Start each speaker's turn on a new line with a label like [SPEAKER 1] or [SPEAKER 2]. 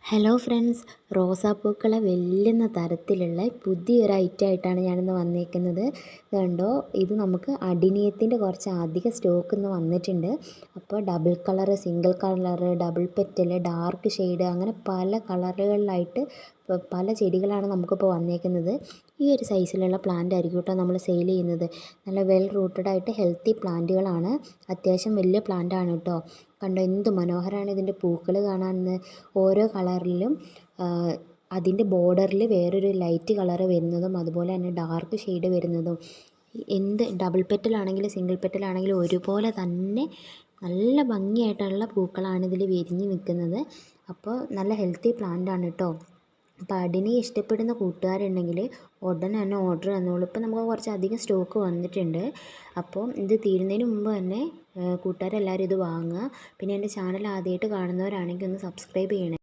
[SPEAKER 1] Hello friends, റോസാപ്പൂക്കളെ വെല്ലുന്ന തരത്തിലുള്ള പുതിയൊരു ഐറ്റമായിട്ടാണ് ഞാനിന്ന് വന്നേക്കുന്നത്. കണ്ടോ, ഇത് നമുക്ക് അഡിനിയത്തിൻ്റെ കുറച്ച് അധികം സ്റ്റോക്ക് ഇന്ന് വന്നിട്ടുണ്ട്. അപ്പോൾ double colour, single colour, double petal, dark shade, അങ്ങനെ പല കളറുകളിലായിട്ട് പല ചെടികളാണ് നമുക്കിപ്പോൾ വന്നേക്കുന്നത്. ഈ ഒരു സൈസിലുള്ള പ്ലാന്റ് ആയിരിക്കും കേട്ടോ നമ്മൾ സെയിൽ ചെയ്യുന്നത്. നല്ല വെൽ റൂട്ടഡ് ആയിട്ട് ഹെൽത്തി പ്ലാന്റുകളാണ്. അത്യാവശ്യം വലിയ പ്ലാന്റാണ് കേട്ടോ. കണ്ടോ, എന്ത് മനോഹരമാണ് ഇതിൻ്റെ പൂക്കൾ കാണാൻ. ഓരോ കളറിലും അതിൻ്റെ ബോർഡറിൽ വേറൊരു ലൈറ്റ് കളറ് വരുന്നതും അതുപോലെ തന്നെ ഡാർക്ക് ഷെയ്ഡ് വരുന്നതും, എന്ത് ഡബിൾ പെറ്റലാണെങ്കിലും സിംഗിൾ പെറ്റലാണെങ്കിലും ഒരുപോലെ തന്നെ നല്ല ഭംഗിയായിട്ടുള്ള പൂക്കളാണ് ഇതിൽ വിരിഞ്ഞ് നിൽക്കുന്നത്. അപ്പോൾ നല്ല ഹെൽത്തി പ്ലാന്റ് ആണ് കേട്ടോ. അപ്പോൾ അഡിനി ഇഷ്ടപ്പെടുന്ന കൂട്ടുകാരുണ്ടെങ്കിൽ ഉടനെ തന്നെ ഓർഡർ തന്നോളൂ. ഇപ്പോൾ നമുക്ക് കുറച്ചധികം സ്റ്റോക്ക് വന്നിട്ടുണ്ട്. അപ്പോൾ ഇത് തീരുന്നതിന് മുമ്പ് തന്നെ കൂട്ടുകാരെല്ലാവരും ഇത് വാങ്ങുക. പിന്നെ എൻ്റെ ചാനൽ ആദ്യമായിട്ട് കാണുന്നവരാണെങ്കിൽ ഒന്ന് സബ്സ്ക്രൈബ് ചെയ്യണേ.